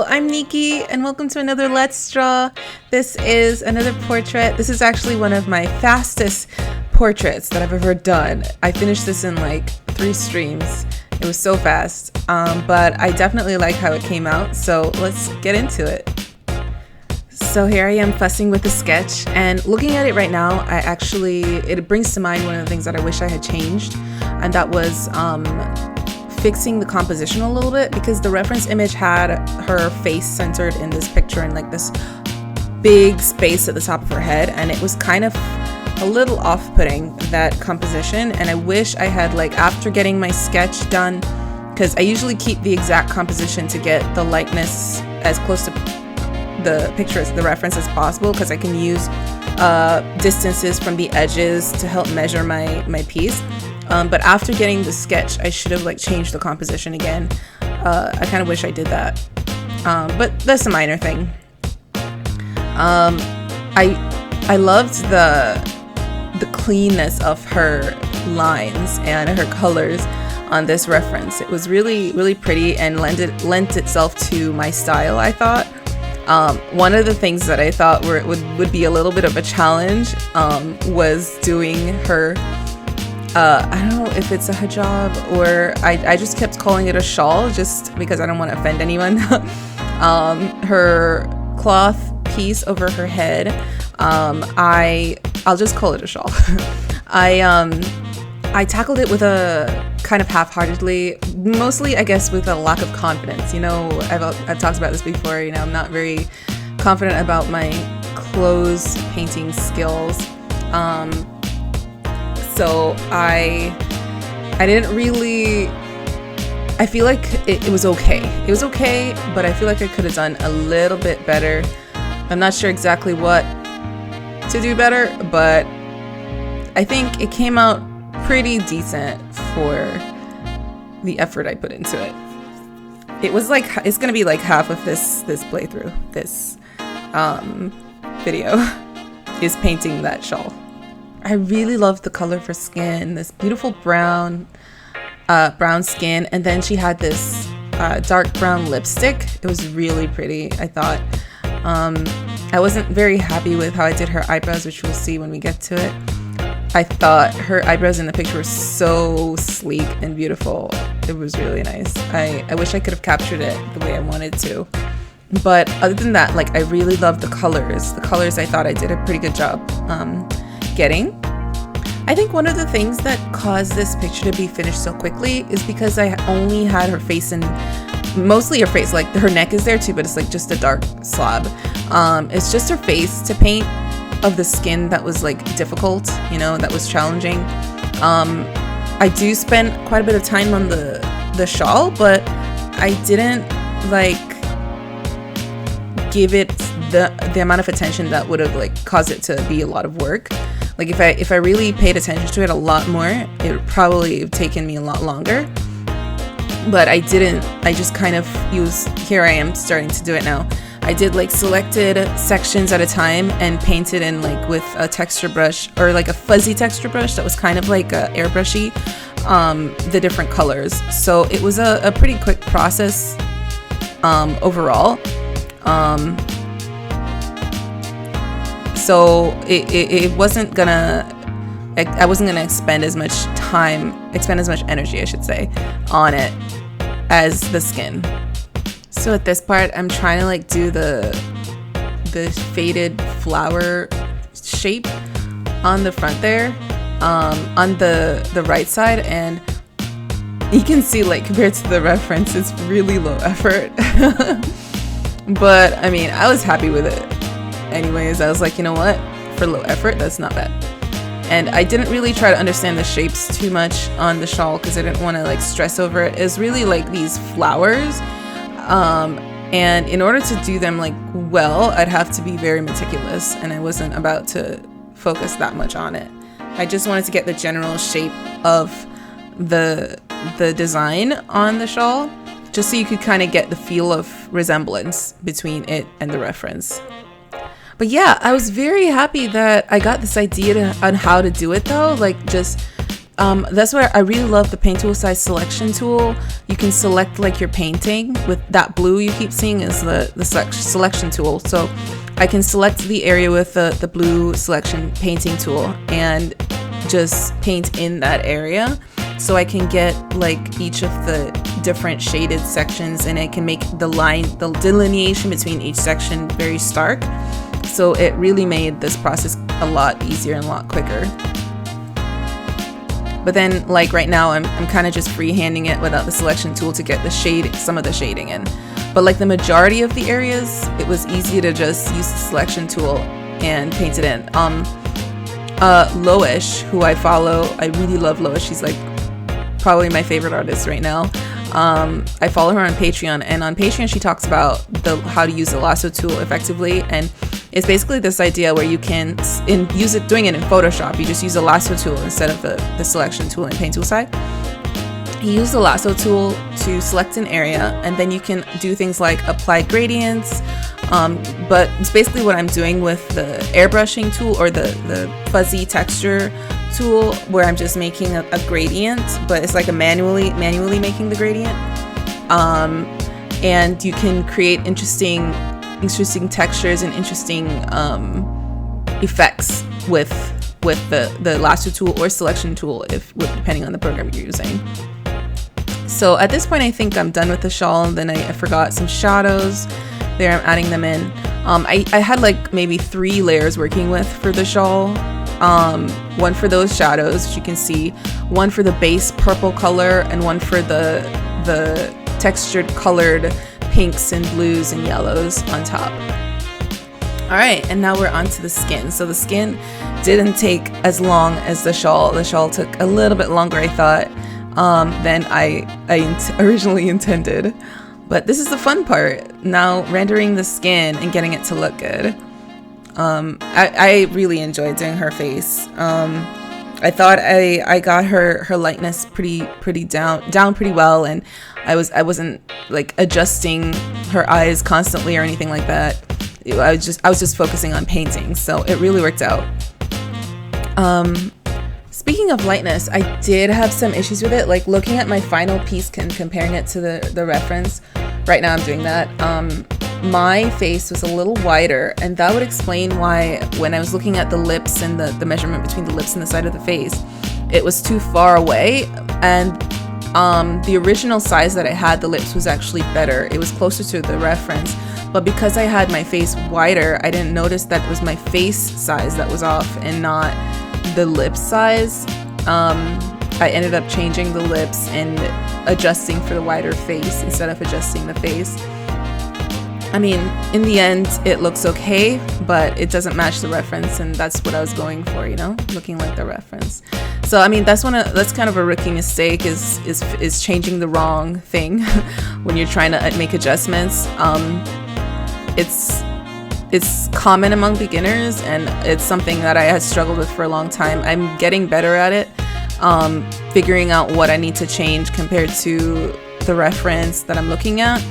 Hello, I'm Nikki, and welcome to another Let's Draw. This is another portrait. This is actually one of my fastest portraits that I've ever done. I finished this in like 3 streams. It was so fast, but I definitely like how it came out, so let's get into it. So here I am fussing with the sketch, and looking at it right now, it brings to mind one of the things that I wish I had changed, and that was fixing the composition a little bit, because the reference image had her face centered in this picture in like this big space at the top of her head, and it was kind of a little off-putting, that composition. And I wish I had, like, after getting my sketch done, because I usually keep the exact composition to get the likeness as close to the picture as the reference as possible, because I can use distances from the edges to help measure my piece. But after getting the sketch, I should have like changed the composition again. I kind of wish I did that, but that's a minor thing. I loved the cleanness of her lines and her colors on this reference. It was really pretty and lent itself to my style, I thought. One of the things that I thought would be a little bit of a challenge was doing her I don't know if it's a hijab or I just kept calling it a shawl just because I don't want to offend anyone. Her cloth piece over her head, I'll just call it a shawl. I tackled it with a kind of half-heartedly, mostly I guess with a lack of confidence. You know, I've talked about this before. You know, I'm not very confident about my clothes painting skills. So I didn't really, I feel like it was okay. It was okay, but I feel like I could have done a little bit better. I'm not sure exactly what to do better, but I think it came out pretty decent for the effort I put into it. It was like, it's gonna be like half of this playthrough, this video, is painting that shawl. I really loved the color of her skin, this beautiful brown skin, and then she had this dark brown lipstick. It was really pretty, I thought. I wasn't very happy with how I did her eyebrows, which we'll see when we get to it. I thought her eyebrows in the picture were so sleek and beautiful. It was really nice. I wish I could have captured it the way I wanted to. But other than that, like, I really loved the colors. The colors, I thought I did a pretty good job getting. I think one of the things that caused this picture to be finished so quickly is because I only had her face and mostly her face, like her neck is there too, but it's like just a dark slab. It's just her face to paint of the skin that was like difficult, you know, that was challenging. I do spend quite a bit of time on the shawl, but I didn't like give it the amount of attention that would have like caused it to be a lot of work. Like if I really paid attention to it a lot more, it would probably have taken me a lot longer. But I didn't. I just kind of here I am starting to do it now. I did like selected sections at a time and painted in like with a texture brush, or like a fuzzy texture brush that was kind of like airbrushy, the different colors. So it was a pretty quick process overall. So it wasn't gonna, I wasn't gonna expend as much energy, I should say, on it as the skin. So at this part, I'm trying to like do the faded flower shape on the front there, on the right side, and you can see, like, compared to the reference, it's really low effort. But I mean, I was happy with it. Anyways, I was like, you know what? For low effort, that's not bad. And I didn't really try to understand the shapes too much on the shawl because I didn't want to like stress over it. It's really like these flowers. And in order to do them like well, I'd have to be very meticulous, and I wasn't about to focus that much on it. I just wanted to get the general shape of the design on the shawl, just so you could kind of get the feel of resemblance between it and the reference. But yeah, I was very happy that I got this idea on how to do it though, like just That's where I really love the paint tool size selection tool. You can select like your painting with that blue you keep seeing is the selection tool. So I can select the area with the blue selection painting tool and just paint in that area. So I can get like each of the different shaded sections, and I can make the delineation between each section very stark. So it really made this process a lot easier and a lot quicker. But then like right now I'm kind of just freehanding it without the selection tool to get some of the shading in. But like the majority of the areas, it was easy to just use the selection tool and paint it in. Loish, who I follow, I really love Loish. She's like probably my favorite artist right now. I follow her on Patreon, and on Patreon she talks about how to use the lasso tool effectively, and it's basically this idea where you can doing it in Photoshop. You just use the lasso tool instead of the selection tool in paint tool side. You use the lasso tool to select an area, and then you can do things like apply gradients, but it's basically what I'm doing with the airbrushing tool or the fuzzy texture tool, where I'm just making a gradient, but it's like a manually making the gradient. And you can create interesting textures and interesting effects with the lasso tool or selection tool, depending on the program you're using. So at this point I think I'm done with the shawl, and then I forgot some shadows there. I'm adding them in. I had like maybe 3 layers working with for the shawl. One for those shadows, which you can see, one for the base purple color, and one for the textured colored pinks and blues and yellows on top. All right, and now we're on to the skin. So the skin didn't take as long as the shawl. The shawl took a little bit longer, I thought, than I originally intended. But this is the fun part, now rendering the skin and getting it to look good. I really enjoyed doing her face. I thought I got her lightness pretty down pretty well, and I wasn't like adjusting her eyes constantly or anything like that. I was just focusing on painting, so it really worked out. Speaking of lightness, I did have some issues with it, like looking at my final piece and comparing it to the reference. Right now I'm doing that. My face was a little wider, and that would explain why when I was looking at the lips and the measurement between the lips and the side of the face, it was too far away. And the original size that I had, the lips was actually better. It was closer to the reference, but because I had my face wider, I didn't notice that it was my face size that was off and not the lip size. I ended up changing the lips and adjusting for the wider face instead of adjusting the face. I mean, in the end, it looks okay, but it doesn't match the reference, and that's what I was going for, you know, looking like the reference. So, I mean, that's kind of a rookie mistake is changing the wrong thing when you're trying to make adjustments. It's common among beginners, and it's something that I had struggled with for a long time. I'm getting better at it, figuring out what I need to change compared to the reference that I'm looking at.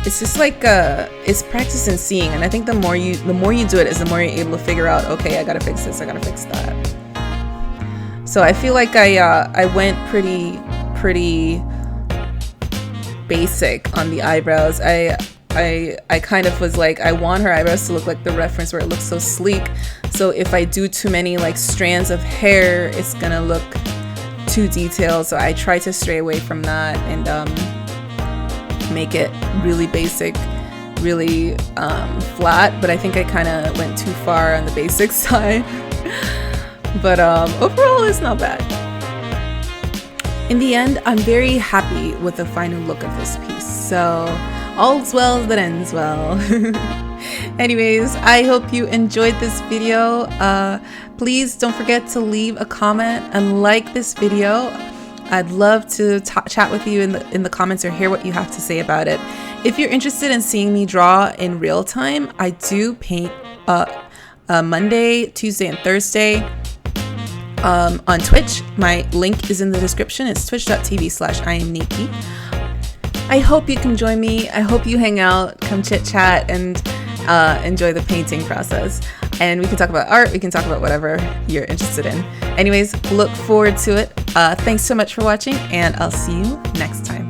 It's just like it's practice and seeing, and I think the more you do it is the more you're able to figure out, okay, I gotta fix this, I gotta fix that. So I feel like I went pretty basic on the eyebrows. I kind of was like, I want her eyebrows to look like the reference where it looks so sleek. So if I do too many like strands of hair, it's gonna look too detailed. So I try to stray away from that and make it really basic, really flat. But I think I kind of went too far on the basic side. But overall, it's not bad. In the end, I'm very happy with the final look of this piece. So all's well that ends well. Anyways, I hope you enjoyed this video. Please don't forget to leave a comment and like this video. I'd love to chat with you in the comments or hear what you have to say about it. If you're interested in seeing me draw in real time, I do paint Monday, Tuesday, and Thursday on Twitch. My link is in the description. It's twitch.tv/IamNiki. I hope you can join me. I hope you hang out, come chit chat, and enjoy the painting process. and we can talk about art. We can talk about whatever you're interested in. Anyways, look forward to it. Thanks so much for watching, and I'll see you next time.